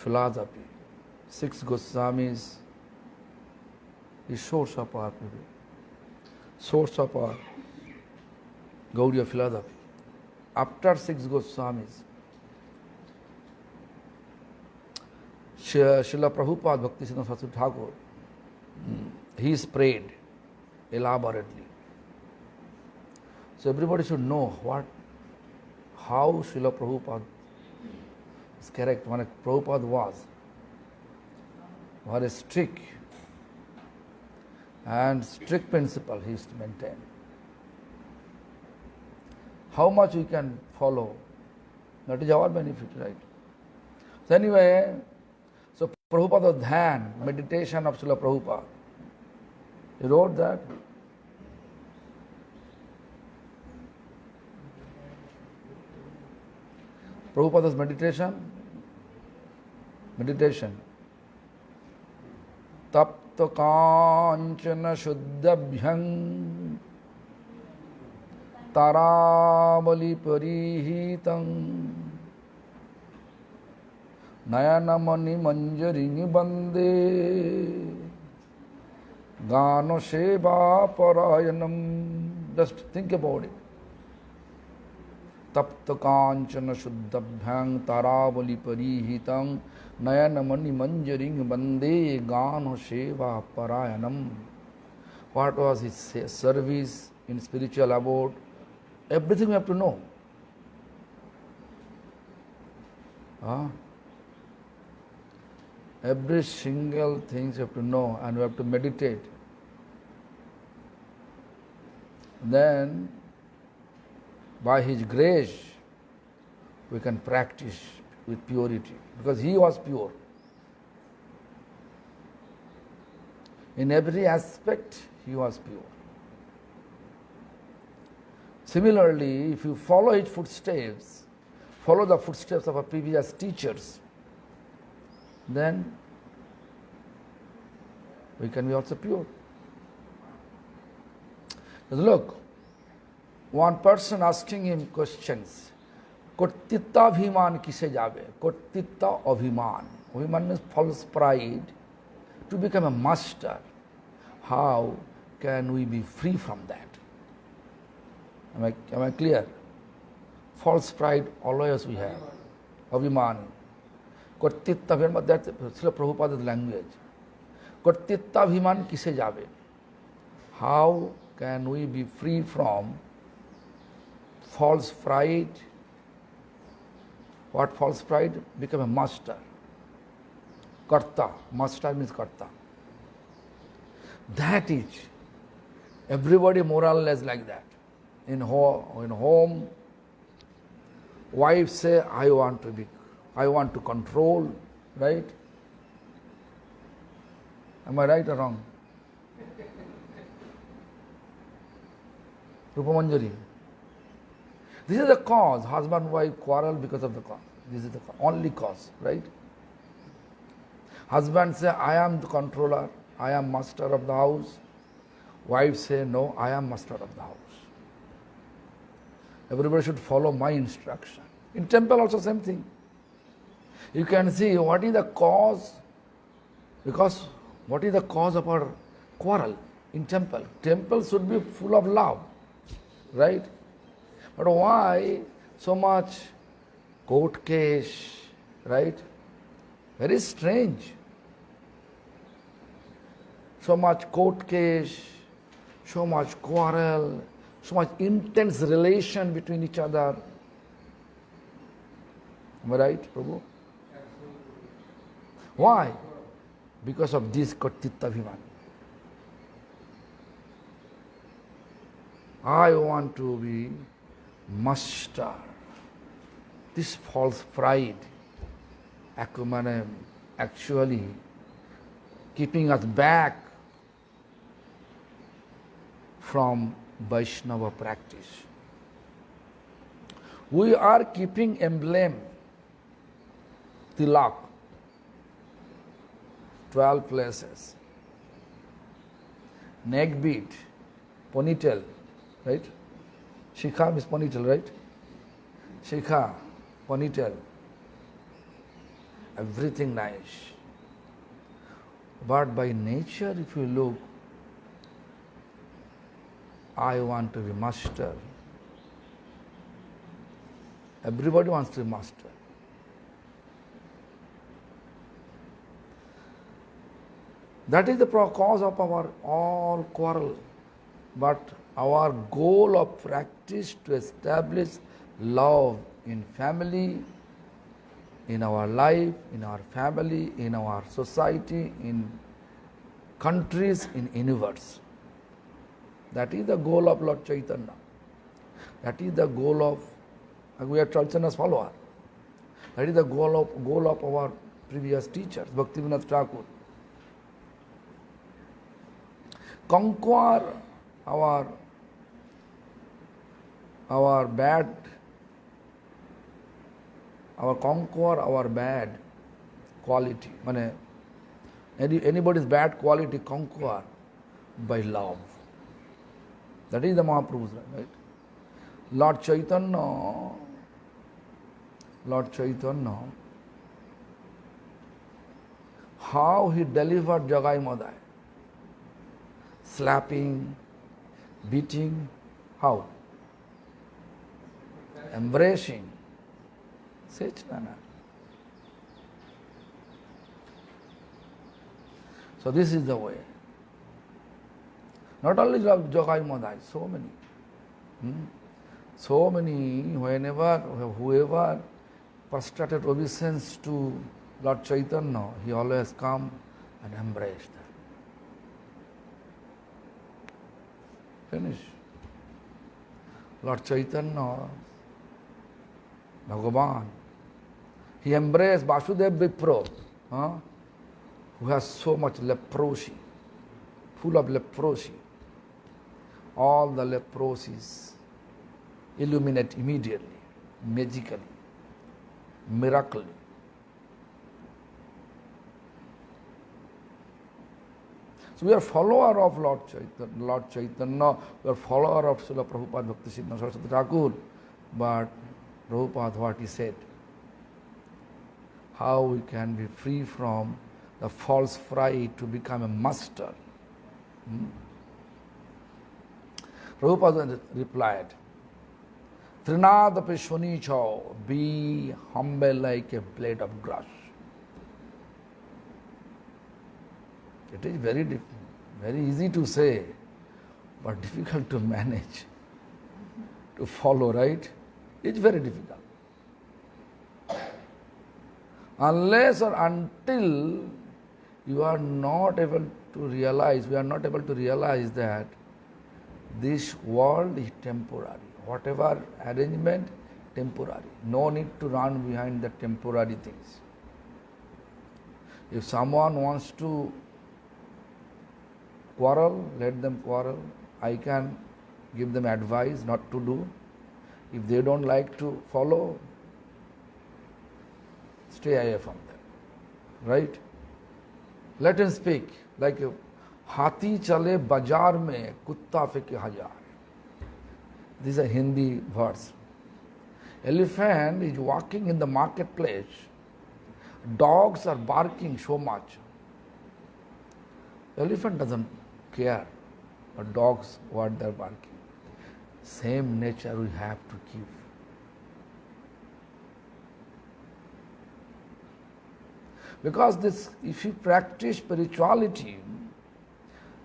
philosophy. Six Goswamis is source of our source of our Gaudiya philosophy. After six Goswamis, Srila Prabhupada Bhaktisiddhanta Saraswati Thakur, he sprayed elaborately. So everybody should know how Srila Prabhupada is correct. When Prabhupada was a strict principle he used to maintain. How much we can follow, that is our benefit, right? So anyway, so Prabhupada Dhyan, meditation of Srila Prabhupada. He wrote that. Prabhupada's meditation. Tapta kanchana shuddhabhyang taravali parihitam nayanamani manjarini bande gano seva parayanam. Just think about it. Tapta kanchana shuddhabhyang taravali parihitam nayanamani manjaring bande gano seva parayanam. What was his service in spiritual abode? Everything we have to know. Every single thing you have to know, and we have to meditate. Then, by his grace, we can practice with purity, because he was pure. In every aspect, he was pure. Similarly, if you follow his footsteps, follow the footsteps of our previous teachers, then we can be also pure. Look, one person asking him questions, Kottita Abhiman kise jabe? Kottita Abhiman. Abhiman means false pride. To become a master, how can we be free from that? Am I clear? False pride always we have. Abhiman. Kottita Abhiman, that's Srila Prabhupada's language. Kottita Abhiman kise jabe? How can we be free from false pride? What false pride? Become a master. Karta. Master means karta. That is, everybody more or less like that. In home, wife say, I want to control, right? Am I right or wrong? Rupa Manjari. This is the cause. Husband-wife quarrel because of the cause. This is the only cause, right? Husband say, I am the controller, I am master of the house. Wife say, no, I am master of the house. Everybody should follow my instruction. In temple also same thing. You can see what is the cause, because what is the cause of our quarrel in temple? Temple should be full of love, right? But why so much court case, right? Very strange. So much court case, so much quarrel, so much intense relation between each other. Am I right, Prabhu? Why? Because of this Kottita Abhiman. I want to be master. This false pride actually keeping us back from Vaishnava practice. We are keeping emblem, tilak, 12 places, neck bead, ponytail, right? Shikha means ponytail, right? Shikha, ponytail. everything nice. But by nature, if you look, I want to be master. Everybody wants to be master. That is the cause of our all quarrel. But our goal of practice to establish love in family, in our life, in our family, in our society, in countries, in universe. That is the goal of Lord Chaitanya. That is the goal of, we are Chaitanya's follower. That is the goal of our previous teachers, Bhaktivinoda Thakur. Conquer our bad, conquer our bad quality. Anybody's bad quality conquer by love. That is the Mahaprabhu's right. Lord Chaitanya, how he delivered Jagai Madai. Slapping, beating, how? Embracing. Such manner. So this is the way. Not only Jagai Madai, so many. So many, whoever prostrated obeisance to Lord Chaitanya, he always come and embraced them. Finish. Lord Chaitanya, Bhagavan, he embraced Vasudev Vipro, who has so much leprosy, full of leprosy. All the leprosies illuminate immediately, magically, miraculously. So we are follower of Lord Chaitanya, we are follower of Srila Prabhupada Bhaktisiddhanta Saraswati Thakur. But Prabhupada, what he said, how we can be free from the false fright to become a master. Prabhupada replied, Trinadapi Shunicho, be humble like a blade of grass. It is very easy to say, but difficult to manage, to follow, right? It's very difficult. Unless or until you are not able to realize, we are not able to realize that this world is temporary. Whatever arrangement, temporary. No need to run behind the temporary things. If someone wants to quarrel, let them quarrel. I can give them advice not to do. If they don't like to follow, stay away from them. Right? Let him speak. Like Hati chale bazaar mein, kutta feke hajar. This is a Hindi verse. Elephant is walking in the marketplace. Dogs are barking so much. Elephant doesn't care but dogs what they're barking. Same nature we have to keep. Because this, if you practice spirituality,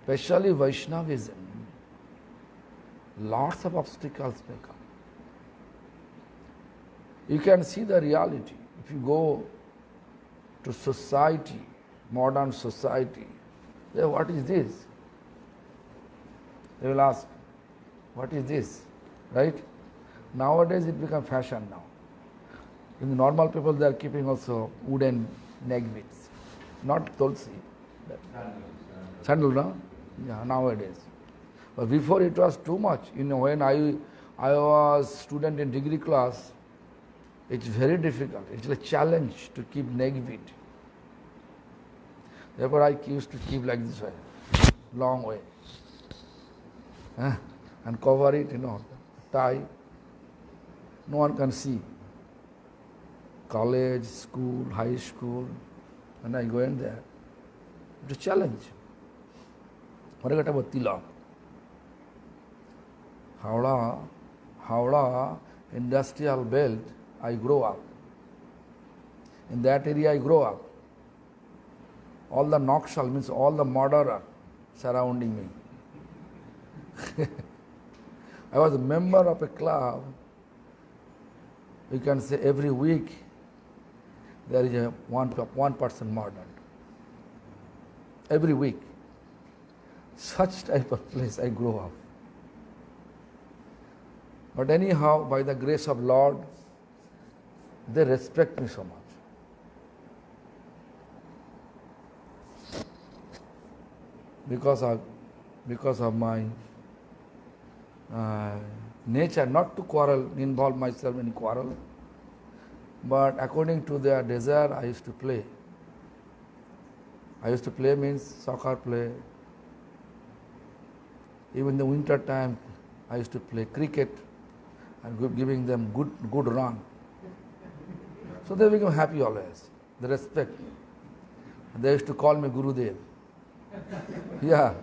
especially Vaishnavism, lots of obstacles may come. You can see the reality. If you go to society, modern society, what is this? They will ask, what is this? Right? Nowadays it becomes fashion now. In the normal people they are keeping also wooden neck beads. Not tulsi. Sandal, no? Yeah, nowadays. But before it was too much. You know, when I was student in degree class, it's very difficult. It's a challenge to keep neck bead. Therefore I used to keep like this way, long way. And cover it, tie. No one can see. college, school, high school, when I go in there, it's a challenge. Forget about Tilak. Howrah industrial belt, I grow up. In that area I grow up. All the Naxal means all the murderer surrounding me. I was a member of a club. You can say every week there is one person murdered. Every week. Such type of place I grew up. But anyhow, by the grace of Lord, they respect me so much. Because of my nature, not to quarrel, involve myself in quarrel, but according to their desire, I used to play. I used to play means soccer play. Even in the winter time, I used to play cricket and giving them good run. So they become happy always. They respect me. They used to call me Gurudev. Yeah.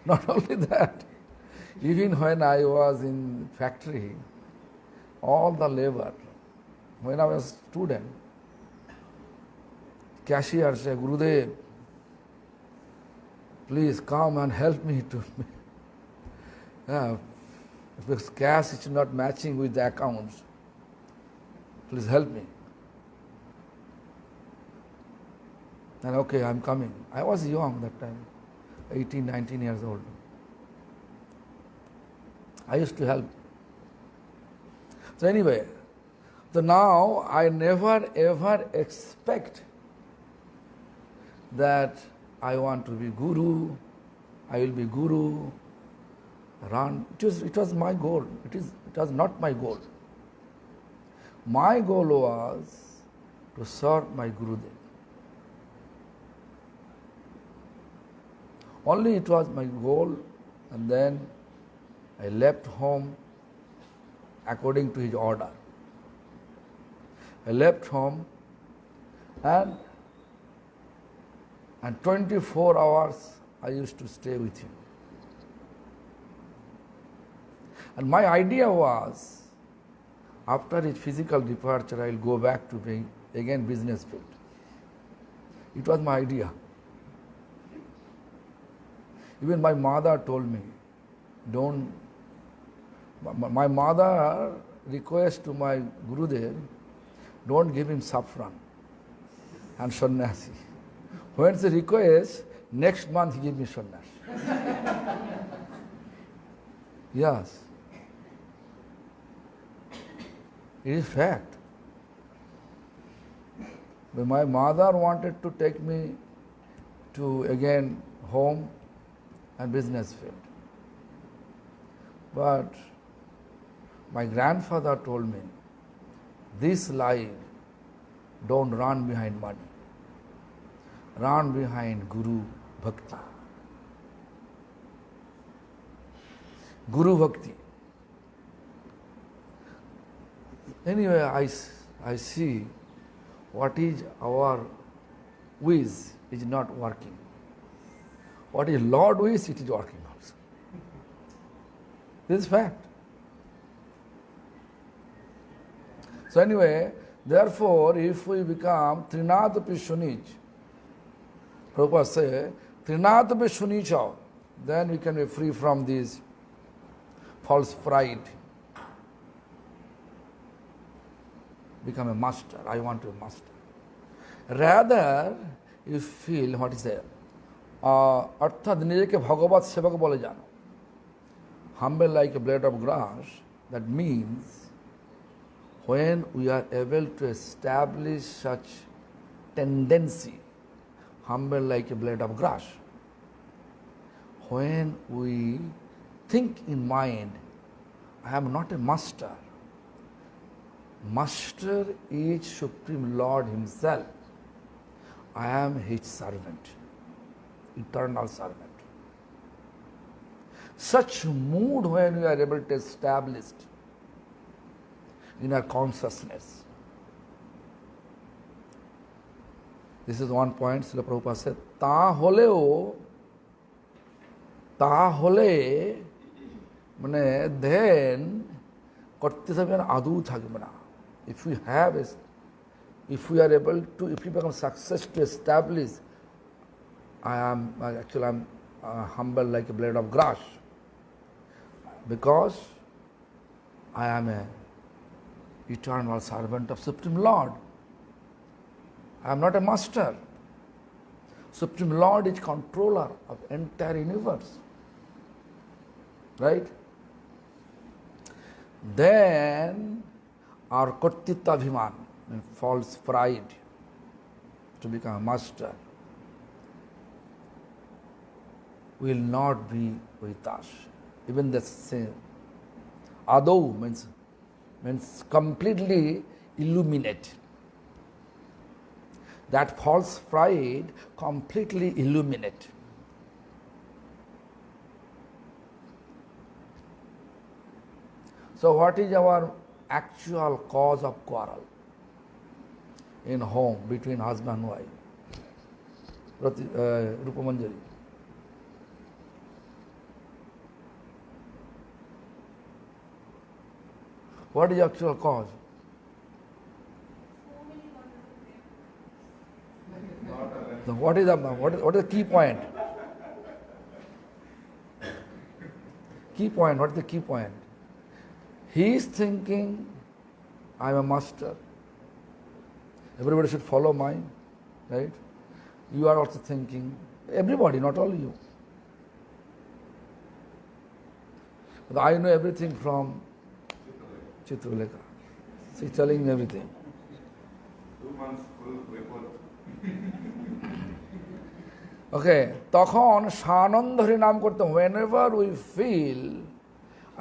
Not only that, even when I was in factory, all the labor, when I was a student, cashier said, Gurudev, please come and help me to because cash is not matching with the accounts. Please help me. And okay, I'm coming. I was young that time, 18, 19 years old. I used to help. So anyway, so now I never ever expect that I want to be guru, I will be guru, run. It was my goal. It was not my goal. My goal was to serve my Gurudev. Only it was my goal, and then I left home according to his order. I left home and 24 hours I used to stay with him. And my idea was, after his physical departure, I will go back to being again business field. It was my idea. Even my mother told me, don't. My mother requests to my Gurudev, don't give him saffron and sannyasi. When she requests, next month he give me sannyasi. Yes. It is fact. But my mother wanted to take me to again home and business field. But my grandfather told me, this life, don't run behind money. Run behind Guru Bhakti. Guru Bhakti. Anyway, I see what is our wish is not working. What is Lord wish, it is working also. This is fact. So anyway, therefore, if we become Trinadapi Shunij, Prabhupada say, Trinadapi Shunicha, then we can be free from this false pride. Become a master. I want to be a master. Rather, you feel, what is there? অর্থাৎ নিজেকে ভগবৎ সেবক বলে জানো, humble like a blade of grass. That means when we are able to establish such tendency, humble like a blade of grass, when we think in mind, I am not a master. Master is Supreme Lord Himself. I am His servant. Eternal servant. Such mood when we are able to establish in our consciousness, This is one point Srila Prabhupada said, তাহলে মানে then করতে থাকবে না, আদৌ থাকবে না। If we have, if we are able to, if we become success to establish, I'm humble like a blade of grass, because I am a eternal servant of Supreme Lord. I am not a master. Supreme Lord is controller of entire universe. Right? Then our Kartitya Abhiman, false pride, to become a master, will not be with us. Even the same. Adau means completely illuminate. That false pride completely illuminate. So what is our actual cause of quarrel in home between husband and wife? Rupa Manjari. What is the actual cause? So what is the key point? Key point, what is the key point? He is thinking, I am a master. Everybody should follow mine, right? You are also thinking, everybody, not only you. But I know everything from Chitralekha. She's telling me everything. 2 months full report. Okay, তখন সানন্দ হরি নাম করতে, whenever we feel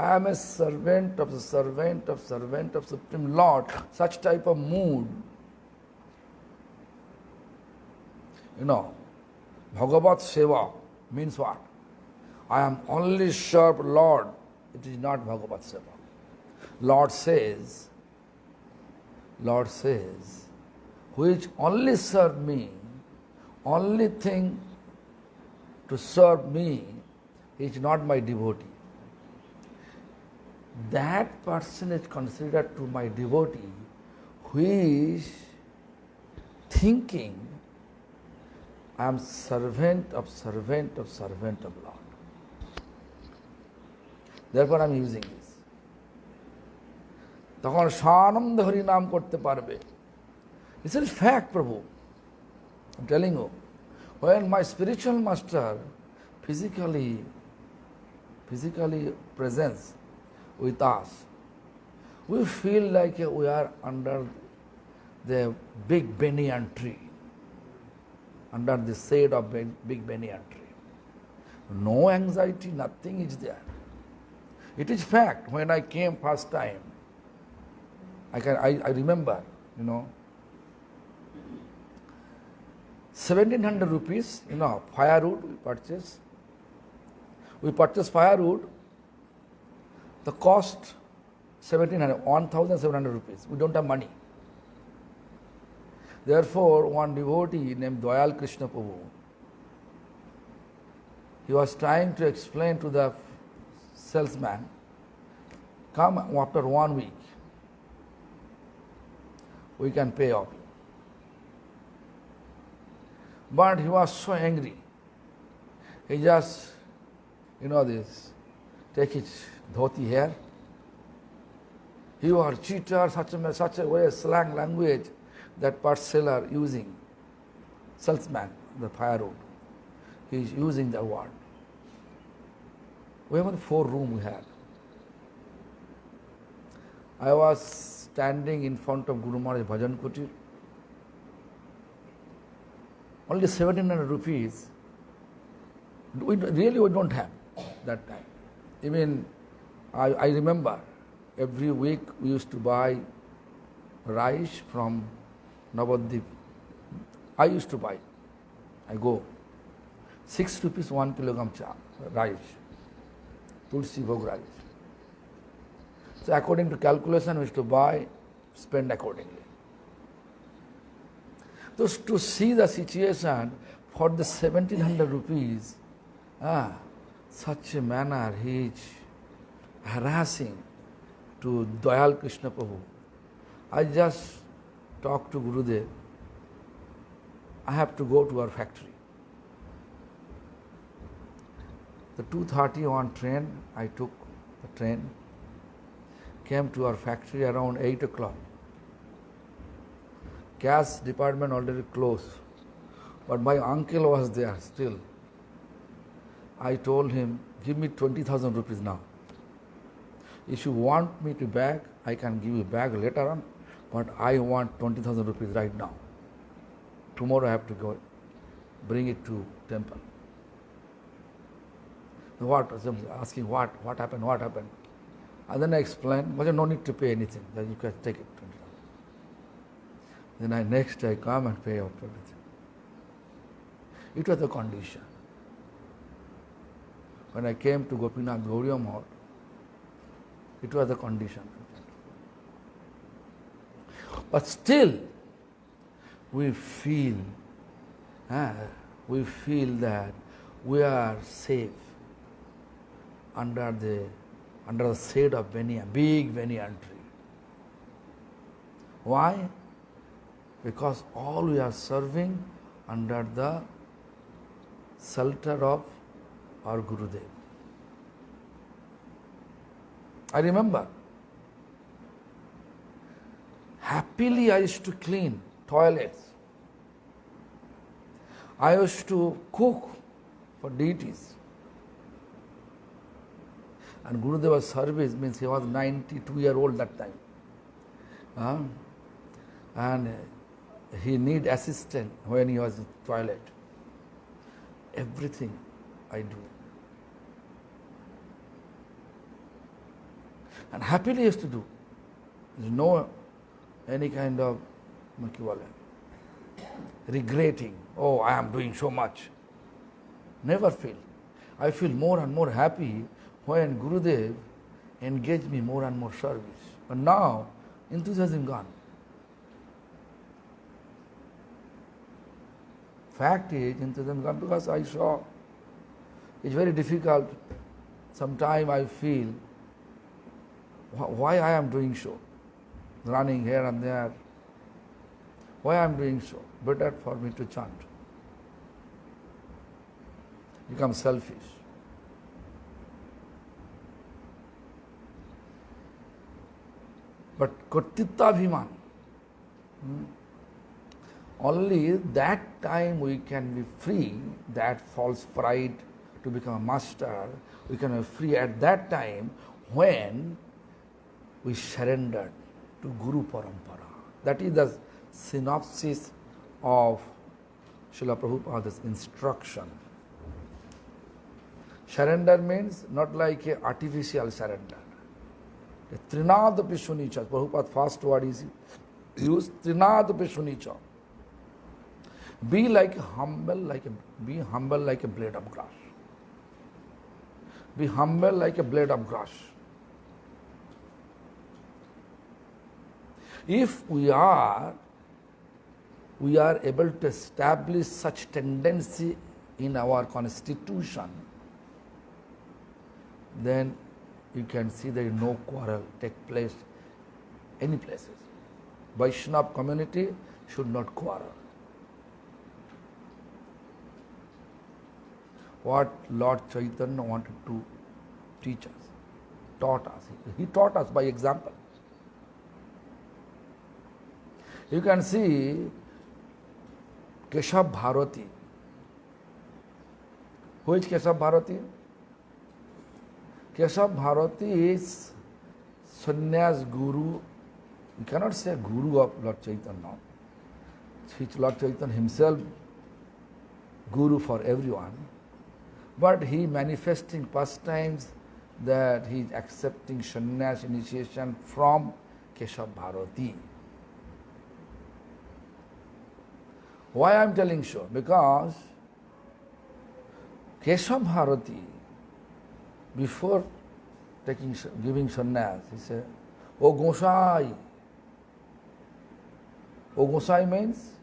I am a servant of the servant of servant of Supreme Lord, such type of mood, Bhagavat Seva means what? I am only serve Lord. It is not Bhagavat Seva. Lord says, which only serve me, only thing to serve me is not my devotee. That person is considered to my devotee who is thinking, I am servant of servant of servant of Lord. Therefore I am using this. তখন সানন্দ হরি নাম করতে পারবে। This is fact, Prabhu. I'm telling you. When my spiritual master physically presents with us, we feel like we are under the big banyan tree, under the shade of big banyan tree. No anxiety, nothing is there. It is fact. When I came first time, I remember, 1700 rupees, firewood we purchased. We purchased firewood, the cost 1,700 rupees. We don't have money. Therefore, one devotee named Dayal Krishna Prabhu, he was trying to explain to the salesman, come after 1 week, we can pay off. But he was so angry. He just, take his dhoti here. You are cheater, such a way, slang language that part seller using, salesman, the firewood. He is using the word. We have 4 rooms we had. I was standing in front of Guru Maharaj Bhajan Kutir. Only 1,700 rupees. We don't have that time. Even I remember every week we used to buy rice from Navadvip. I used to buy. I go. 6 rupees 1 kilogram rice. Tulsi Bhog rice. So according to calculation, we used to buy, spend accordingly. to see the situation for the 1700 rupees, such a manner he is harassing to Dayal Krishna Prabhu. I just talked to Gurudev. I have to go to our factory. The 2:31 train, I took the train, came to our factory around 8 o'clock. Gas department already closed, but my uncle was there still. I told him, give me 20,000 rupees now. If you want me to bag, I can give you bag later on, but I want 20,000 rupees right now. Tomorrow I have to go bring it to temple. What? Asking what happened, what happened. And then I explained, but no need to pay anything, then you can take it. Then next I come and pay off everything. It was the condition. When I came to Gopinath Gauriya Math, it was the condition. But still, we feel that we are safe under the shade of big banyan tree. Why? Because all we are serving under the shelter of our Gurudev. I remember, happily I used to clean toilets. I used to cook for deities. And Gurudeva's service means he was 92-year-old that time. And he need assistance when he was in toilet. Everything I do. And happily used to do. There's no any kind of regretting, oh, I am doing so much. Never feel. I feel more and more happy when Gurudev engaged me more and more service. But now, enthusiasm gone. Fact is, enthusiasm gone because I saw it's very difficult. Sometimes I feel, why I am doing so? Running here and there. Why I am doing so? Better for me to chant. Become selfish. But Kartritya Abhiman, only that time we can be free, that false pride to become a master, we can be free at that time when we surrendered to Guru Parampara. That is the synopsis of Srila Prabhupada's instruction. Surrender means not like an artificial surrender. Trinadapi Sunicha, Prabhupada's first word is used, Trinadapi Sunicha. Be humble like a blade of grass. Be humble like a blade of grass. If we are able to establish such tendency in our constitution, then you can see there is no quarrel take place any places. Vaishnava community should not quarrel. What Lord Chaitanya wanted to teach us, taught us. He taught us by example. You can see Keshav Bharati. Who is Keshav Bharati? Keshav Bharati is sannyas guru. You cannot say guru of Lord Chaitanya. Lord Chaitanya himself guru for everyone. But he manifesting pastimes that he is accepting sannyas initiation from Keshav Bharati. Why I am telling so? Because Keshav Bharati, before giving sannyas, he said, O Gosai. O Gosai means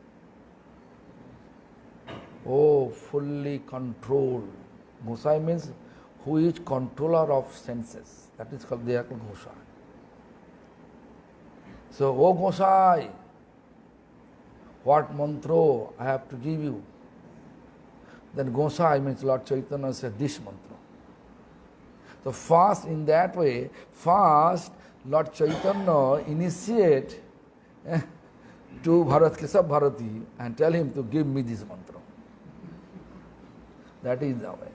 Oh, fully controlled. Gosai means who is controller of senses. That is called, they are called Gosai. So, oh Gosai, what mantra I have to give you? Then Gosai means Lord Chaitanya said this mantra. So first in that way, first Lord Chaitanya initiate to Keshav Bharati and tell him to give me this mantra. That is the way.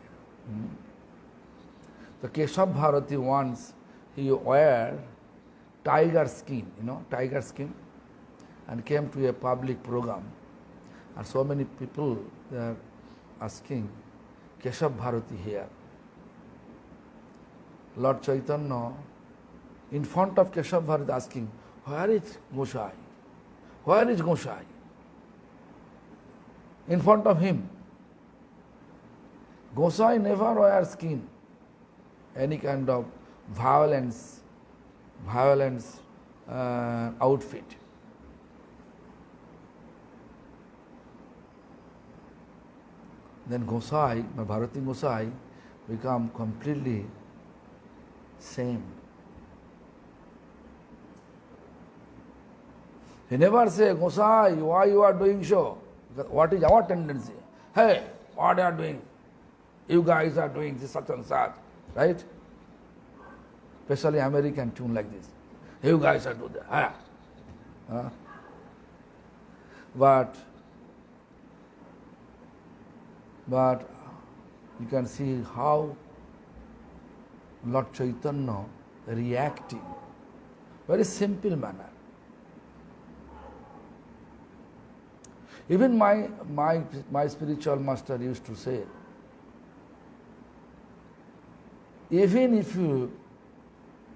So Keshav Bharati once he wear tiger skin, tiger skin, and came to a public program. And so many people they are asking, Keshav Bharati here. Lord Chaitanya, in front of Keshav Bharati, asking, where is Gosai? Where is Gosai? In front of him. Gosai never wears skin, any kind of violence outfit. Then Gosai, Bharati Gosai, become completely same. He never say, Gosai, why you are doing so? Because what is our tendency? Hey, what you are doing? You guys are doing this such and such, right? Especially American tune like this. You guys are doing that. But you can see how Lord Chaitanya reacting. Very simple manner. Even my spiritual master used to say, even if you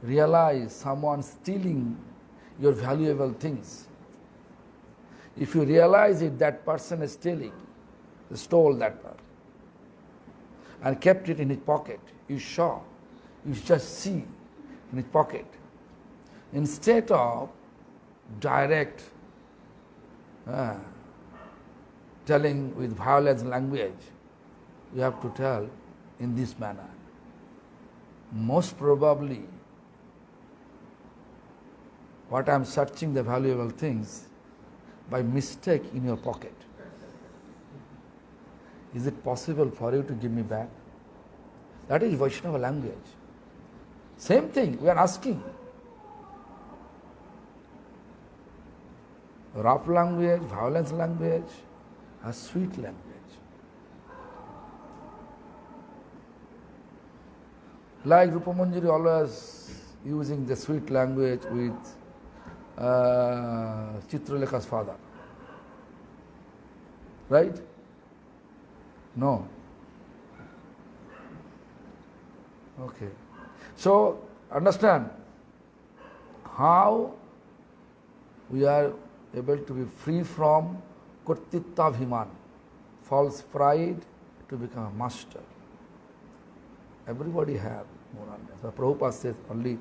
realize someone stealing your valuable things, if you realize that person is stealing, stole that part, and kept it in his pocket, you just see in his pocket. Instead of direct telling with violence language, you have to tell in this manner. Most probably, what I am searching the valuable things by mistake in your pocket. Is it possible for you to give me back? That is Vaishnava language. Same thing, we are asking. Rough language, violence language, a sweet language. Like Rupa Manjari always using the sweet language with Chitralekha's father. Right? No. Okay. So, understand how we are able to be free from Kurtitya Bhiman, false pride, to become a master. Everybody have more on that. So Prabhupada says only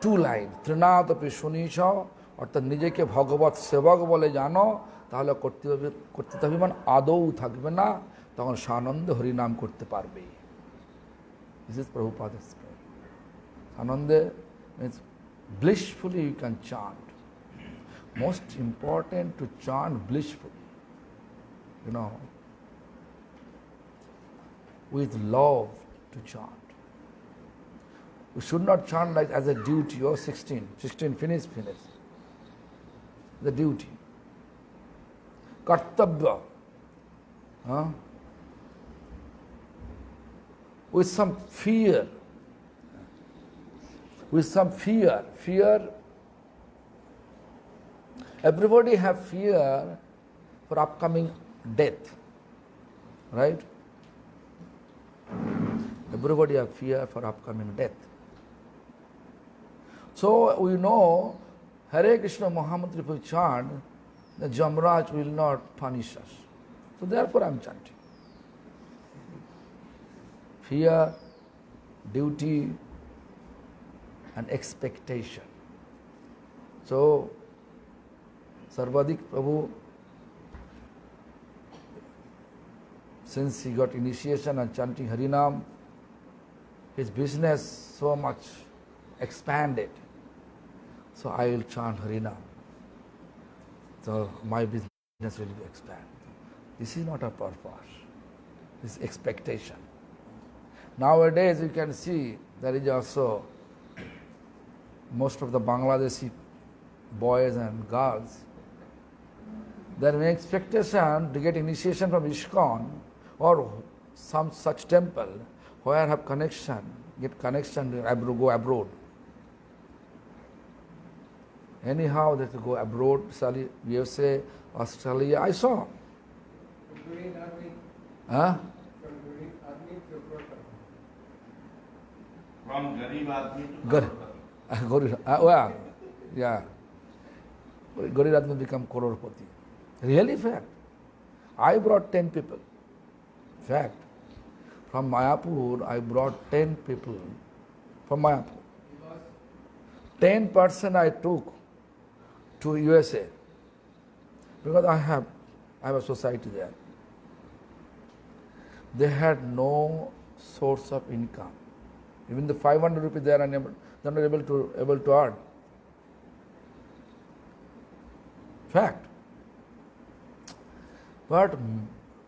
2 lines. Trinadapi Shunisha, অর্থাৎ নিজেকে ভগবৎ সেবক বলে জানো, তাহলে কর্তৃত্বাভিমান আদৌ থাকবে না, তখন সানন্দে হরিনাম করতে পারবে। This is Prabhupada's prayer. Sanande means blissfully you can chant. Most important to chant blissfully. With love to chant. We should not chant like as a duty. Oh, 16, finish. The duty. Kartabya. With some fear. Fear. Everybody have fear for upcoming death. Right? Everybody have fear for upcoming death. So we know Hare Krishna Muhammad if we chant, the Jamraj will not punish us. So therefore I am chanting. Fear, duty, and expectation. So Sarvadik Prabhu since he got initiation and chanting Harinam, his business so much expanded. So I will chant Harinam. So my business will be expanded. This is not a purpose. This is expectation. Nowadays you can see there is also most of the Bangladeshi boys and girls, there is an expectation to get initiation from ISKCON or some such temple where have connection, get connection to go abroad. Anyhow, they have to go abroad, USA, Australia. I saw. Huh? From Garib Admi to Good. Crorepati. Yeah. Garib Admi become Crorepati. Really fact. I brought 10 people. Fact. From Mayapur, I brought 10 people from Mayapur. 10% I took to USA because I have a society there. They had no source of income. Even the 500 rupees they are not able to earn. Fact. But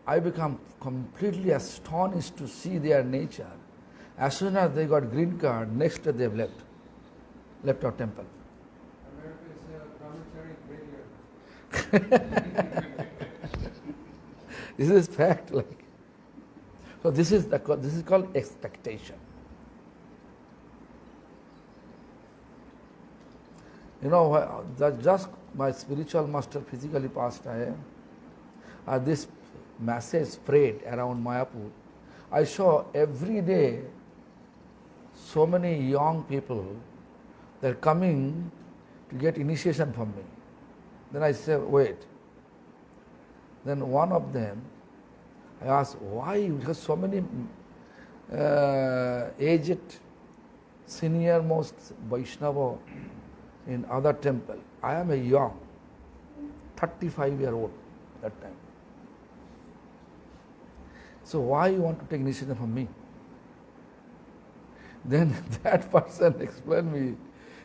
I become completely astonished to see their nature. As soon as they got green card, next day they have left our temple. This is fact. So this is called expectation. You know, just my spiritual master physically passed away. This message spread around Mayapur. I saw every day so many young people, they're coming to get initiation from me. Then I said, wait. Then one of them, I asked, why? Because so many aged, senior most Vaishnava in other temple. I am a young, 35-year-old that time. So why you want to take initiation from me? Then that person explained me,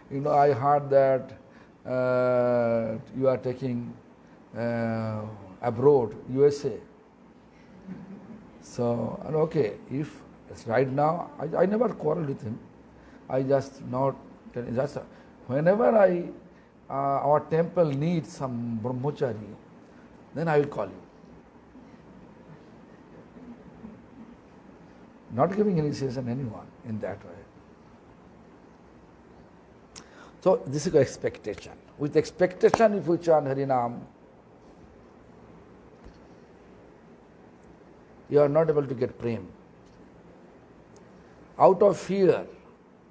you know, I heard that you are taking abroad, USA. So, okay, if it's right now, I never quarreled with him. I just whenever our temple needs some brahmachari, then I will call you. Not giving initiation anyone in that way. So this is expectation. With expectation, if we chant Harinam, you are not able to get prem. Out of fear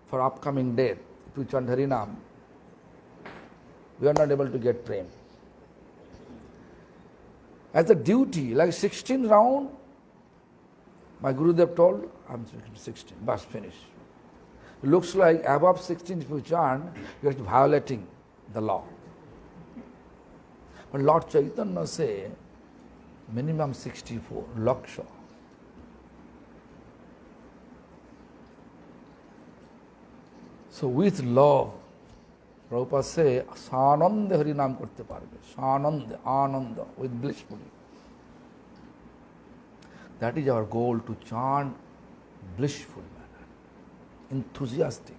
for upcoming death, if you chant Harinam, we are not able to get prem. As a duty, like 16 round, my Gurudev told, I'm 16, bas finish. It looks like above 16 if you chant, you are violating the law. But Lord Chaitanya say, minimum 64, laksha. So with law, Prabhupada say, Sananda Harinam korte parbe. Sananda, Ananda, with blissfully. That is our goal, to chant blissful manner, enthusiastic.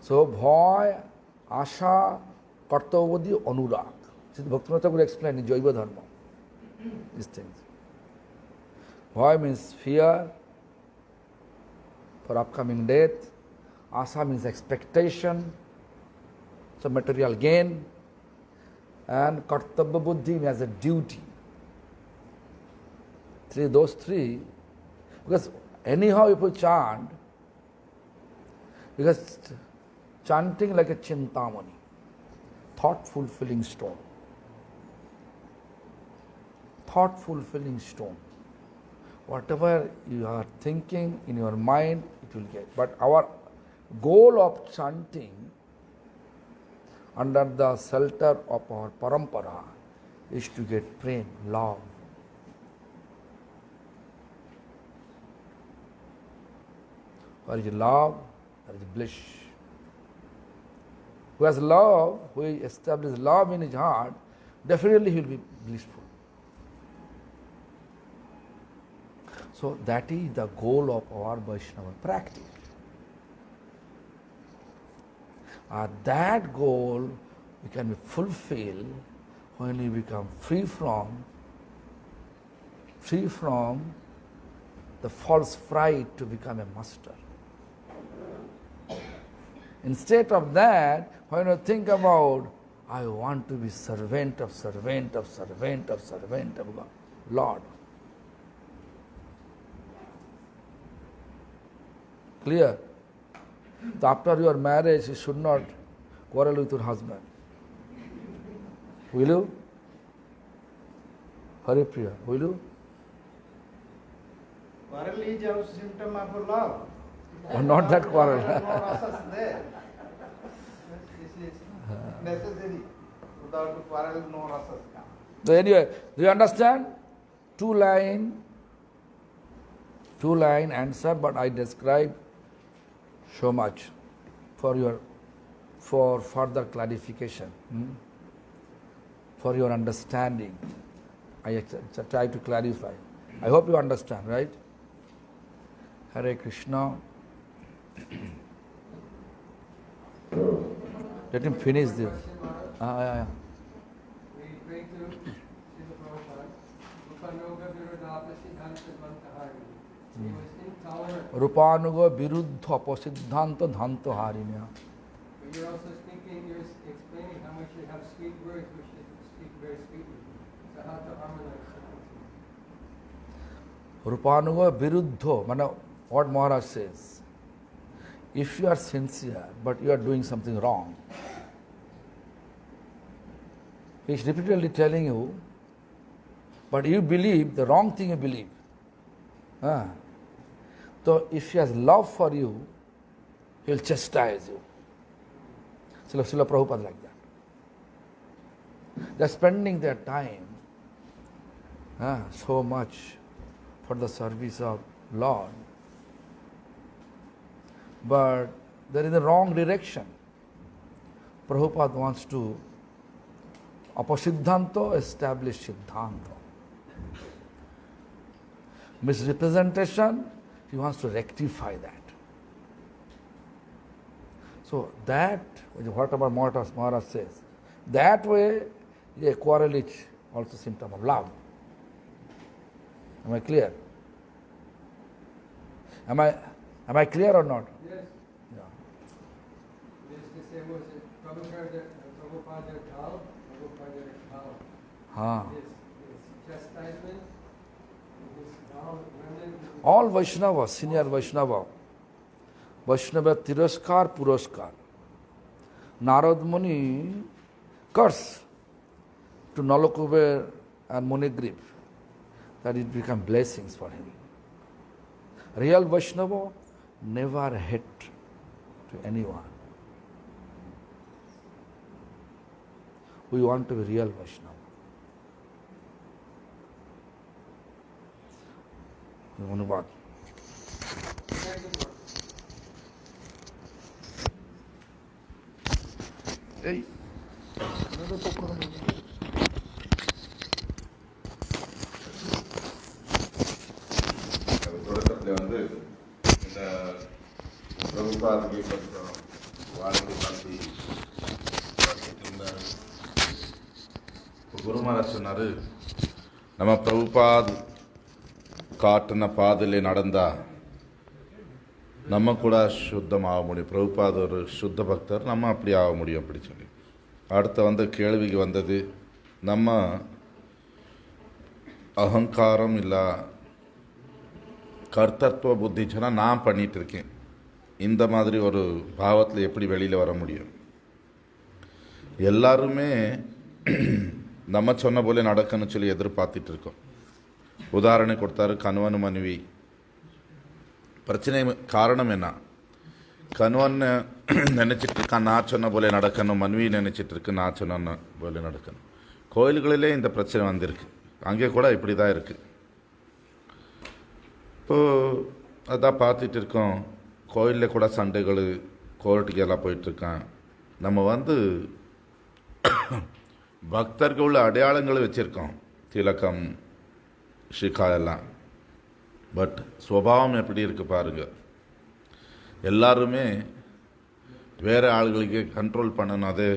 So, bhoy, asha, kartavadi, anurag. This is Bhaktivinoda Thakur explained in Jaiva Dharma. These things. Bhoy means fear for upcoming death. Asa means expectation, so material gain. And kartavya buddhi means a duty. Those three, because anyhow if you chant, because chanting like a chintamani, thought fulfilling stone. Thought fulfilling stone. Whatever you are thinking in your mind, it will get. But our goal of chanting under the shelter of our parampara is to get prem, love. Where is love, there is bliss. Who has love, who establishes love in his heart, definitely he will be blissful. So that is the goal of our Vaishnava practice. That goal we can be fulfilled when we become free from the false pride to become a master. Instead of that, when you think about, I want to be servant of God, Lord. Clear? So after your marriage, you should not quarrel with your husband. Will you? Haripriya, will you? Quarrel is a symptom of love. Or not that quarrel. No rasas there. This is necessary. Without quarrel, no rasas come. So anyway, do you understand? Two line answer, but I describe so much for further clarification, for your understanding. I try to clarify. I hope you understand, right? Hare Krishna. Let him finish this. We pray to Srila Prabhupada. Rupanuga Viruddha Siddhanta. He was intolerant. Rupanuga Viruddha Siddhanta Dhanta Harinya. But you're also speaking, you're explaining how much you have sweet words, which you speak very sweetly. So how to harmonize something. Rupanuga Viruddha, what Maharaj says. If you are sincere, but you are doing something wrong, he is repeatedly telling you, but you believe the wrong thing you believe. So if he has love for you, he will chastise you. Srila Prabhupada like that. They are spending their time so much for the service of Lord, but there is a wrong direction. Prabhupada wants to apasiddhanto establish siddhanta. Misrepresentation, he wants to rectify that. So that, whatever Maharaj says, that way a quarrel is also symptom of love. Am I clear? Am I clear or not? Yes. Yeah. This to say was it Prabhupada Kal, Prabhupada Kal. Haan. His chastisement, his women. All Vaishnava, senior Vaishnava, Tiraskar, Puraskar. Narad Muni curse to Nalakuber and Munigriv, that it become blessings for him. Real Vaishnava never hate to anyone. We want to be real Vaishnava. Anubhav. Hey. தொடக்கத்தில் இந்த பிரபுபாதுகை பற்றியும் வாழ்க்கை பற்றி படிச்சுட்டு இருந்தார். குருமராஜ் சொன்னார், நம்ம பிரபுபாத் காட்டின பாதையில் நடந்தால் நம்ம கூட சுத்தமாக முடியும். பிரபுபாத் ஒரு சுத்த பக்தர், நம்ம அப்படி ஆக முடியும் அப்படி சொல்லி. அடுத்த வந்த கேள்விக்கு வந்தது, நம்ம அகங்காரம் இல்லை கர்த்தத்துவ புத்தி சொன்னால் நான் பண்ணிகிட்டு இருக்கேன், இந்த மாதிரி ஒரு பாவத்தில் எப்படி வெளியில் வர முடியும்? எல்லாருமே நம்ம சொன்ன போல நடக்கணும்னு சொல்லி எதிர்பார்த்துட்டு இருக்கோம். உதாரணம் கொடுத்தாரு, கணவன் மனைவி பிரச்சனை. காரணம் என்ன? கணவன் நினச்சிட்டு இருக்கான் நான் சொன்ன போல நடக்கணும், மனைவி நினச்சிட்டு இருக்கு நான் சொன்ன போல நடக்கணும். கோயில்களிலே இந்த பிரச்சனை வந்திருக்கு, அங்கே கூட இப்படி தான் இருக்குது. இப்போது அதான் பார்த்துட்டு இருக்கோம், கோயிலில் கூட சண்டைகள், கோர்ட்டுக்கு எல்லாம் போயிட்டுருக்கான். நம்ம பக்தர்கள் உள்ள அடையாளங்களை வச்சுருக்கோம், திலக்கம், ஷிகா எல்லாம். பட் சுபாவம் எப்படி இருக்குது பாருங்கள். எல்லாருமே வேறு ஆளுகளுக்கு கண்ட்ரோல் பண்ணணும், அதை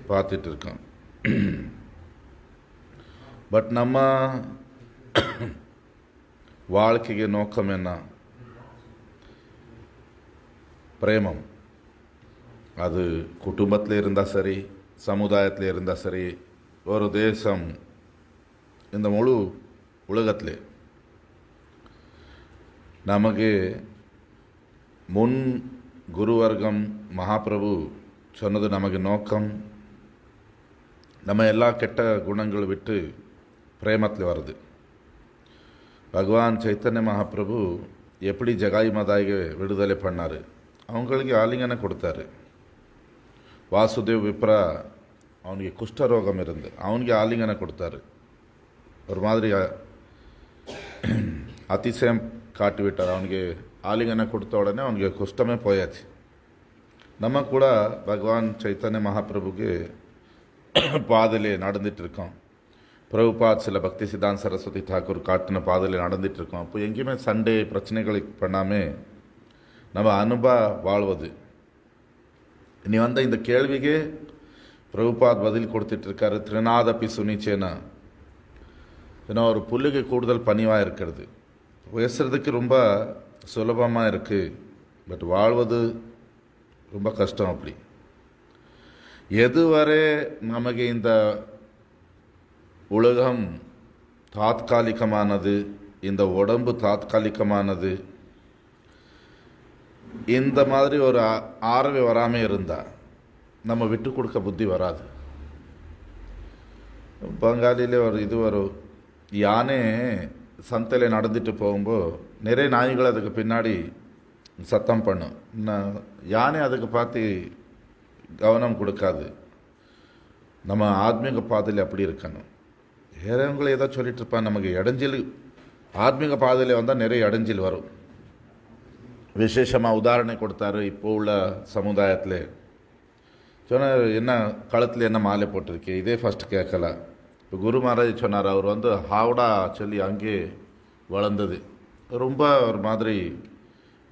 பார்த்துட்டு இருக்கோம். பட் நம்ம வாழ்க்கைக்கு நோக்கம் என்ன? பிரேமம். அது குடும்பத்தில் இருந்தால் சரி, சமுதாயத்தில் இருந்தால் சரி, ஒரு தேசம், இந்த முழு உலகத்தில் நமக்கு முன் குருவர்க்கம் மகாபிரபு சொன்னது நமக்கு நோக்கம். நம்ம எல்லா கெட்ட குணங்களை விட்டு பிரேமத்தில் வருது. பகவான் சைத்தன்ய மகாபிரபு எப்படி ஜகாய் மாதாயை விடுதலை பண்ணார், அவங்களுக்கு ஆலிங்கனை கொடுத்தாரு. வாசுதேவ் விப்ரா அவனுக்கு குஷ்டரோகம் இருந்து அவனுக்கு ஆலிங்கனை கொடுத்தாரு. ஒரு மாதிரி அதிசயம் காட்டி விட்டார். அவனுக்கு ஆலிங்கனை கொடுத்த உடனே அவனுக்கு குஷ்டமே போயாச்சு. நம்ம கூட பகவான் சைத்தன்ய மகாபிரபுக்கு பாதையிலே நடந்துட்டு இருக்கோம். பிரபுபாத் சில பக்தி சித்தாந்த சரஸ்வதி தாக்கூர் காட்டின பாதையில் நடந்துட்டு இருக்கோம். அப்போ எங்கேயுமே சண்டே பிரச்சனைகளை பண்ணாமல் நம்ம அனுபா வாழ்வது. இனி இந்த கேள்விக்கு பிரபுபாத் பதில் கொடுத்துட்ருக்காரு. திருநாதப்பி சுனிச்சேனா, ஏன்னா ஒரு புல்லுக்கு கூடுதல் பணிவாக இருக்கிறது. பேசுகிறதுக்கு ரொம்ப சுலபமாக இருக்குது, பட் வாழ்வது ரொம்ப கஷ்டம். அப்படி எதுவரை நமக்கு இந்த உலகம் தாத்காலிகமானது, இந்த உடம்பு தாத்காலிகமானது, இந்த மாதிரி ஒரு ஆர்வை வராமல் இருந்தால் நம்ம விட்டு கொடுக்க புத்தி வராது. பங்காளியிலே ஒரு இது வரும், யானை சந்தையில் நடந்துட்டு போகும்போது நிறைய நாய்கள் அதுக்கு பின்னாடி சத்தம் பண்ணும். யானை அதுக்கு பார்த்து கவனம் கொடுக்காது. நம்ம ஆத்மீக பாதையில் அப்படி இருக்கணும். வேறவங்களை ஏதோ சொல்லிட்டு இருப்பான், நமக்கு இடைஞ்சல். ஆத்மீக பாதையில் வந்தால் நிறைய இடைஞ்சல் வரும். விசேஷமாக உதாரணம் கொடுத்தாரு. இப்போ உள்ள சமுதாயத்தில் சொன்னார், என்ன கழுத்தில் என்ன மாலை போட்டிருக்கே, இதே ஃபஸ்ட்டு கேட்கல. இப்போ குரு மகாராஜ் சொன்னார், அவர் ஹாவ்டா சொல்லி அங்கே வளர்ந்தது. ரொம்ப ஒரு மாதிரி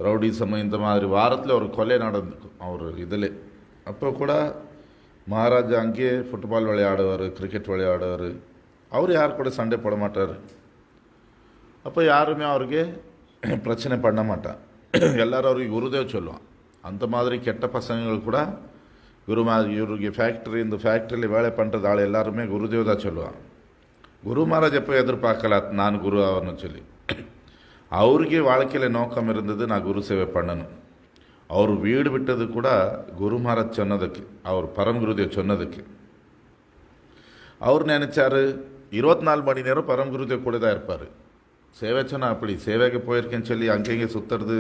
ரவுடிசம், இந்த மாதிரி வாரத்தில் ஒரு கொலை நடந்துக்கும் அவர் இதில். அப்போ கூட மகாராஜா அங்கேயே ஃபுட்பால் விளையாடுவார், கிரிக்கெட் விளையாடுவார். அவர் யார் கூட சண்டை போட மாட்டார். அப்போ யாருமே அவருக்கு பிரச்சனை பண்ண மாட்டான். எல்லோரும் அவருக்கு குருதேவ் சொல்லுவான். அந்த மாதிரி கெட்ட பசங்கள் கூட இவருக்கு ஃபேக்ட்ரி, இந்த ஃபேக்ட்ரியில் வேலை பண்ணுறது ஆள் எல்லாருமே குருதேவ் தான் சொல்லுவான். குரு மகாராஜ் எப்போ எதிர்பார்க்கல நான் குரு ஆகணும்னு சொல்லி. அவருக்கே வாழ்க்கையில் நோக்கம் இருந்தது, நான் குரு சேவை பண்ணணும். அவர் வீடு விட்டது கூட குரு மகாராஜ் சொன்னதுக்கு, அவர் பரமகுருதேவ் சொன்னதுக்கு. அவர் நினைச்சாரு 24 மணி நேரம் பரமகுருதேவ் கூட தான் இருப்பார். சேவை சொன்னால் அப்படி சேவைக்கு போயிருக்கேன்னு சொல்லி அங்கங்கே சுற்றுறது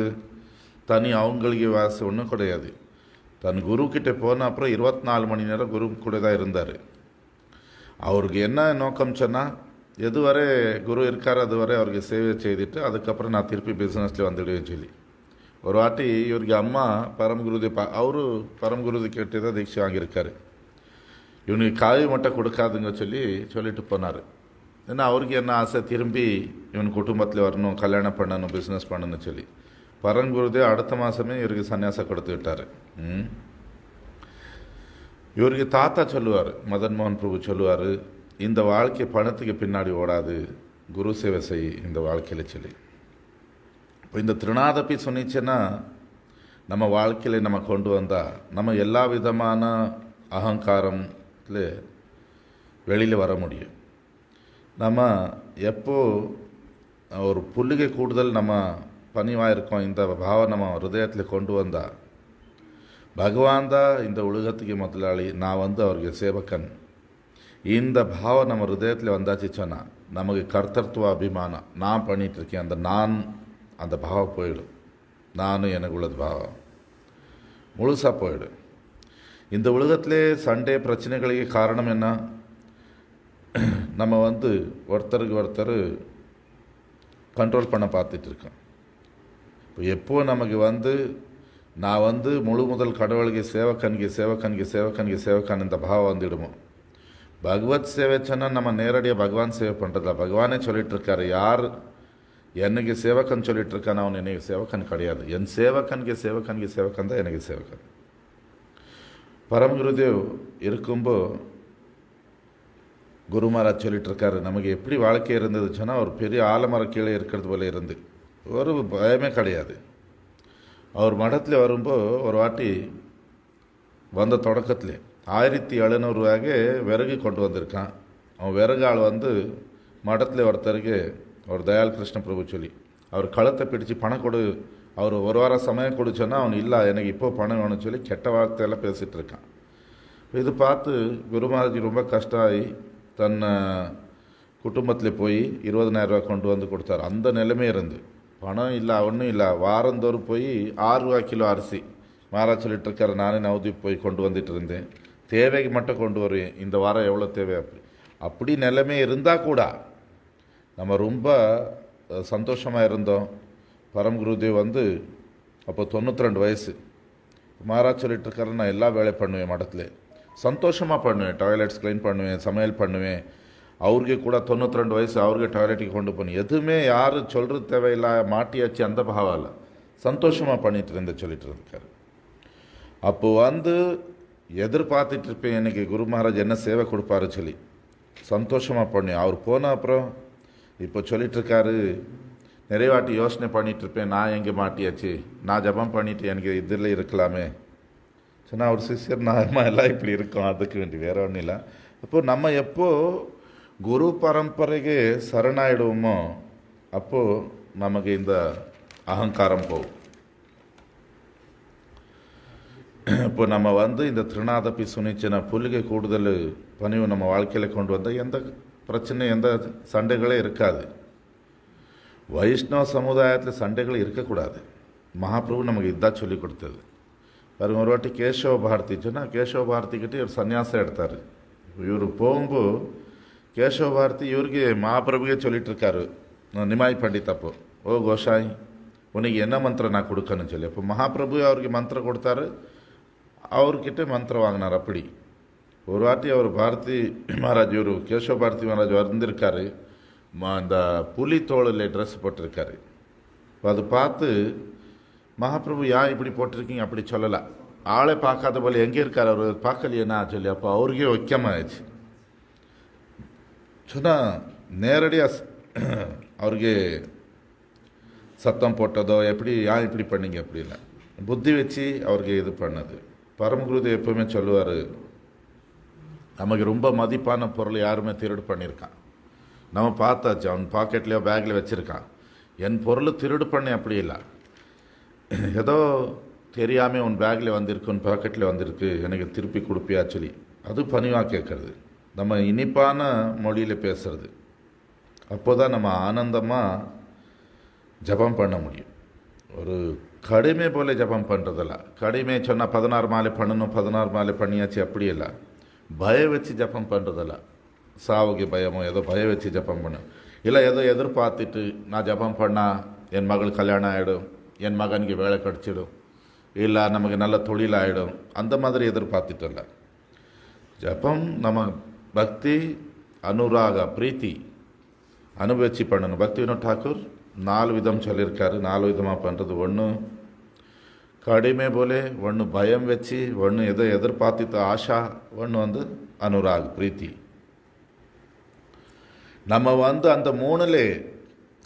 தனி அவங்களுக்கு வாசி ஒன்றும் கிடையாது. தன் குரு கிட்டே போன அப்புறம் 24 மணி நேரம் குரு கூட தான் இருந்தார். அவருக்கு என்ன நோக்கம் சொன்னால், எதுவரை குரு இருக்கார் அதுவரை அவருக்கு சேவை செய்துட்டு அதுக்கப்புறம் நான் திருப்பி பிஸ்னஸில் வந்துடுவேன்னு சொல்லி. ஒரு வாட்டி இவருக்கு அம்மா பரமகுருதி அவரு பரமகுருதி கேட்டு தான் தீட்சை வாங்கியிருக்காரு. இவனுக்கு காவி மட்டும் கொடுக்காதுங்க சொல்லிட்டு போனார். ஏன்னா அவருக்கு என்ன ஆசை, திரும்பி இவன் குடும்பத்தில் வரணும், கல்யாணம் பண்ணணும், பிஸ்னஸ் பண்ணணும்னு சொல்லி. பரமகுருதே அடுத்த மாதமே இவருக்கு சன்னியாசம் கொடுத்து விட்டார். இவருக்கு தாத்தா சொல்லுவார், மதன் மோகன் பிரபு சொல்லுவார், இந்த வாழ்க்கை பணத்துக்கு பின்னாடி ஓடாது, குரு சேவை செய் இந்த வாழ்க்கையில் சொல்லி. இப்போ இந்த திருநாதப்பி சொன்னிச்சுன்னா நம்ம வாழ்க்கையில் நம்ம கொண்டு வந்தால் நம்ம எல்லா விதமான அகங்காரத்தில் வெளியில் வர முடியும். நம்ம எப்போ ஒரு புல்லுகை கூடுதல் நம்ம பணிவாக இருக்கோம், இந்த பாவம் நம்ம ஹிருதயத்தில் கொண்டு வந்தால், பகவான் தான் இந்த உலகத்துக்கு முதலாளி, நான் அவருக்கு சேவக்கன், இந்த பாவம் நம்ம ஹிருதயத்தில் வந்தாச்சு சொன்னால் நமக்கு கர்த்தத்துவ அபிமானம், நான் பண்ணிகிட்ருக்கேன், அந்த பாவம் போயிடும். நானும் எனக்கு உள்ளது பாவம் முழுசாக போயிடும். இந்த உலகத்திலே சண்டே பிரச்சனைகளுக்கு காரணம் என்ன? நம்ம வந்து ஒருத்தருக்கு ஒருத்தர் கண்ட்ரோல் பண்ண பார்த்துட்ருக்கோம். இப்போ எப்போ நமக்கு வந்து நான் வந்து முழு முதல் கடவுளுக்கு சேவக்கன் இந்த பாவம் வந்துடுமோ, பகவத் சேவை சொன்னால் நம்ம நேரடியாக பகவான் சேவை பண்ணுறதா. பகவானே சொல்லிகிட்ருக்காரு, யார் எனக்கு சேவக்கன் சொல்லிகிட்ருக்கான் அவன் எனக்கு சேவக்கன் கிடையாது. என் சேவக்கன் தான் எனக்கு சேவக்கன். பரமகுருதேவ் இருக்கும்போ குரு மகாராஜ் சொல்லிகிட்ருக்காரு, நமக்கு எப்படி வாழ்க்கை இருந்தது சொன்னால் ஒரு பெரிய ஆலமர கீழே இருக்கிறது போல இருந்து ஒரு பயமே கிடையாது. அவர் மடத்தில் வரும்போது ஒரு வாட்டி வந்த தொடக்கத்தில் 1700 ரூபாய்க்கு விறகு கொண்டு வந்திருக்கான். அவன் விறகு ஆள் வந்து மடத்தில் ஒருத்தருக்கு ஒரு தயாள் கிருஷ்ண பிரபு சொல்லி அவர் கழுத்தை பிடிச்சி பணம் கொடு, அவர் ஒரு வாரம் சமயம் கொடுச்சோன்னா அவன் இல்லை எனக்கு இப்போ பணம் வேணும்னு சொல்லி கெட்ட வார்த்தையெல்லாம் பேசிகிட்டு இருக்கான். இது பார்த்து குரு மகாராஜ் ரொம்ப கஷ்டம் ஆகி தன் குடும்பத்தில் போய் 20,000 ரூபா கொண்டு வந்து கொடுத்தாரு. அந்த நிலைமை இருந்து பணம் இல்லை, ஒன்றும் இல்லை. வாரந்தோறும் போய் 6 ரூபா கிலோ அரிசி மகாராஜ் சொல்லிட்டு இருக்காரு, நானே நவதீப் போய் கொண்டு வந்துட்டு இருந்தேன். தேவைக்கு மட்டும் கொண்டு வருவேன், இந்த வாரம் எவ்வளோ தேவை அப்படி நிலைமை இருந்தால் கூட நம்ம ரொம்ப சந்தோஷமாக இருந்தோம். பரமகுருதேவ் வந்து அப்போ 92 வயசு. மகாராஜ் சொல்லிட்டு இருக்காரு, நான் எல்லா வேலை பண்ணுவேன் மடத்தில், சந்தோஷமாக பண்ணுவேன், டாய்லெட்ஸ் க்ளீன் பண்ணுவேன், சமையல் பண்ணுவேன். ಅವ್ರಿಗೆ ಕೂಡ 92 ವಯಸ್ಸು, ಅವ್ರಿಗೆ டாய்லெட்டுக்கு கொண்டு போனி எதுவுமே யார் சொல்கிறது தேவையில்லை, மாட்டியாச்சு அந்த பாவம் இல்லை, சந்தோஷமாக பண்ணிட்டு இருந்தேன் சொல்லிட்டு இருக்காரு. அப்போ வந்து எதிர்பார்த்துட்டு இருப்பேன் எனக்கு குரு மகாராஜ் என்ன சேவை கொடுப்பாரு சொல்லி சந்தோஷமாக பண்ணேன். அவர் போன அப்புறம் இப்போ சொல்லிட்டுருக்காரு, நிறைய வாட்டி யோசனை பண்ணிகிட்ருப்பேன், நான் எங்கே மாட்டியாச்சு, நான் ஜபம் பண்ணிவிட்டு எனக்கு இதில் இருக்கலாமே சொன்னால் அவர் சிஷியர் நாம எல்லாம் இப்படி இருக்கோம், அதுக்கு வேண்டி வேறு ஒன்றும் இல்லை. அப்போது நம்ம எப்போ குரு பரம்பரைಗೆ சரணாயிடுவோமோ அப்போது நமக்கு இந்த அகங்காரம் போகும். இப்போ நம்ம வந்து இந்த திருநாதப்பி சுனிச்சின புலிகை கூடுதல் பணிவு நம்ம வாழ்க்கையில் கொண்டு வந்தால் எந்த பிரச்சனை எந்த சண்டைகளே இருக்காது. வைஷ்ணவ சமுதாயத்தில் சண்டைகள் இருக்கக்கூடாது. மகாபிரபு நமக்கு இதான் சொல்லி கொடுத்தது. பாருங்க, ஒரு வாட்டி கேசவ பாரதி சொன்னால் கேசவ பாரதிக்கிட்டே ஒரு சன்னியாசம் எடுத்தார். இவர் போகும்போது கேசவ பாரதி இவருக்கு மகாபிரபுவே சொல்லிட்டு இருக்காரு, நிமாய் பண்டித் அப்போ, ஓ கோஷாய் உனக்கு என்ன மந்திரம் நான் கொடுக்கணும்னு சொல்லி. அப்போ மகாபிரபு அவருக்கு மந்திரம் கொடுத்தாரு, அவர்கிட்ட மந்திரம் வாங்கினார். அப்படி ஒரு வாட்டி அவர் பாரதி மகாராஜ் இவர் கேசவ பாரதி மகாராஜ் வந்திருக்காரு, இந்த புலி தோளில் ட்ரெஸ் போட்டிருக்காரு. அது பார்த்து மகாபிரபு ஏன் இப்படி போட்டிருக்கீங்க அப்படி சொல்லலை, ஆளை பார்க்காத போல எங்கே இருக்கார் அவர் பார்க்கலையேனா சொல்லி. அப்போ அவருக்கே வைக்கமாகிடுச்சு. சொன்னால் நேரடியாக அவருக்கு சத்தம் போட்டதோ எப்படி ஏன் இப்படி பண்ணீங்க அப்படி இல்லை, புத்தி வச்சு அவருக்கு இது பண்ணது. பரமகுருதேவ் எப்பவுமே சொல்லுவார், நமக்கு ரொம்ப மதிப்பான பொருள் யாருமே திருடு பண்ணியிருக்கான், நம்ம பார்த்தாச்சு, அவன் பாக்கெட்லேயோ பேக்கில் வச்சுருக்கான். என் பொருள் திருடு பண்ணி அப்படி இல்லை, ஏதோ தெரியாமல் உன் பேக்கில் வந்திருக்கு, உன் பாக்கெட்டில் வந்திருக்கு, எனக்கு திருப்பி கொடுப்பியா சொல்லி அது பணிவாக கேட்குறது, நம்ம இனிப்பான மொழியில் பேசுறது. அப்போ தான் நம்ம ஆனந்தமாக ஜபம் பண்ண முடியும். ஒரு கடிமை போல ஜபம் பண்ணுறதில்ல. கடிமை சொன்னால் 16 மாலை பண்ணணும், 16 மாலை பண்ணியாச்சு அப்படி இல்லை. பய வச்சு ஜபம் பண்ணுறதில்ல. சாவுக்கு பயமோ ஏதோ பய வச்சு ஜபம் பண்ண இல்லை, ஏதோ எதிர்பார்த்துட்டு நான் ஜபம் பண்ணால் என் மகள் கல்யாணம் ஆகிடும், என் மகனுக்கு வேலை கிடச்சிடும், இல்லை நமக்கு நல்ல தொழில் ஆகிடும், அந்த மாதிரி எதிர்பார்த்துட்டு இல்லை. ஜபம் நம்ம பக்தி அனுராக பிரீத்தி அனுபவிச்சு பண்ணணும். பக்தி வினோத் டாக்கூர் 4 விதம் சொல்லியிருக்காரு. 4 விதமாக பண்ணுறது. ஒன்று கடிமை போலே, ஒன்று பயம் வச்சு, ஒன்று எதோ எதிர்பார்த்து ஆஷா, ஒன்று வந்து அனுராக் பிரீத்தி. நம்ம வந்து அந்த 3லே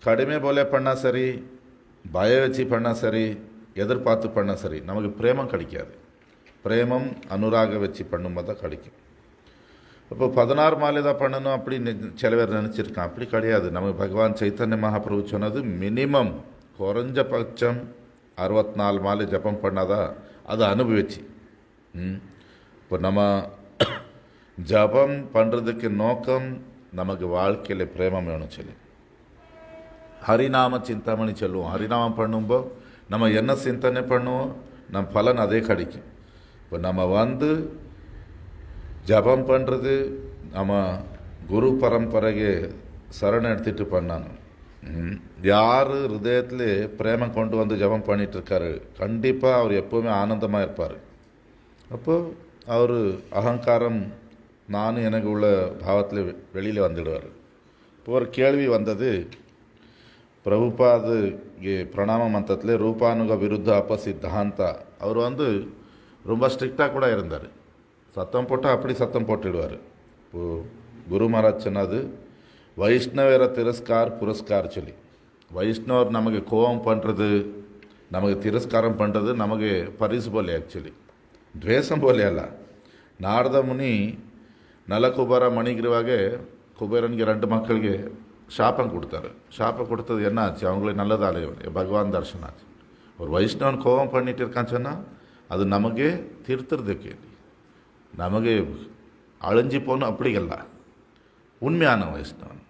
கடிமை போலே பண்ணால் சரி, பய வச்சு பண்ணால் சரி, எதிர்பார்த்து பண்ணால் சரி, நமக்கு பிரேமம் கிடைக்காது. பிரேமம் அனுராக வச்சு பண்ணும்போது தான் கிடைக்கும். அப்போ 16 மாலை தான் பண்ணணும் அப்படி சில பேர் நினச்சிருக்கான். அப்படி கிடையாது. நமக்கு பகவான் சைத்தன்ய மகாபிரபு சொன்னது மினிமம் குறைஞ்சபட்சம் 64 மாலை ஜபம் பண்ணாதான் அதை அனுபவிச்சு. இப்போ நம்ம ஜபம் பண்ணுறதுக்கு நோக்கம் நமக்கு வாழ்க்கையில் பிரேமம் வேணும் சொல்லி ஹரிநாம சிந்தாமணி சொல்லுவோம். ஹரிநாமம் பண்ணும்போது நம்ம என்ன சிந்தனை பண்ணுவோம், நம்ம பலன் அதே கிடைக்கும். இப்போ நம்ம வந்து ஜபம் பண்ணுறது நம்ம குரு பரம்பரைக்கு சரண எடுத்துட்டு பண்ணாను. யார் ஹிருதயத்தில் பிரேமம் கொண்டு வந்து ஜபம் பண்ணிட்டு இருக்காரு, கண்டிப்பாக அவர் எப்போவுமே ஆனந்தமாக இருப்பார். அப்போது அவர் அகங்காரம் நான் எனக்கு உள்ள பாவத்தில் வெளியில் வந்துடுவார். இப்போ ஒரு கேள்வி வந்தது, பிரபுபாது பிரணாம மந்திரத்தில் ரூபானுக விருத்த அப்பசித்தாந்த அவர் வந்து ரொம்ப ஸ்ட்ரிக்டாக கூட இருந்தார். சத்தம் போட்டால் அப்படி சத்தம் போட்டுடுவார். இப்போது குரு மகாராஜ் சொன்னது வைஷ்ணவர திரஸ்கார் புரஸ்கார் சொல்லி, வைஷ்ணவர் நமக்கு கோபம் பண்ணுறது, நமக்கு ತಿರಸ್ಕಾರம் பண்ணுறது நமக்கு பரிசு போல. ஆக்சுவಲಿ ದ್ವೇಷம் போல ಅಲ್ಲ. ನಾರದ ಮುನಿ ನಲಕುಬರ ಮಣಿಗಿರುವಾಗೆ குபேரனுக்கு 2 மக்களுக்கு சாபம் கொடுத்தாரு. சாபம் கொடுத்தது என்ன ஆச்சு, அவங்களுக்கு நல்லதாலே பகவான் தரிசனம் ஆச்சு. ஒரு வைஷ்ணவன் கோபம் பண்ணிட்டு இருக்கான்னு சொன்னால் அது நமக்கே திருத்துறதுக்கு, நமக்கு அழிஞ்சு போகணும் அப்படி இல்லை. உண்மையான வைஷ்ணவன்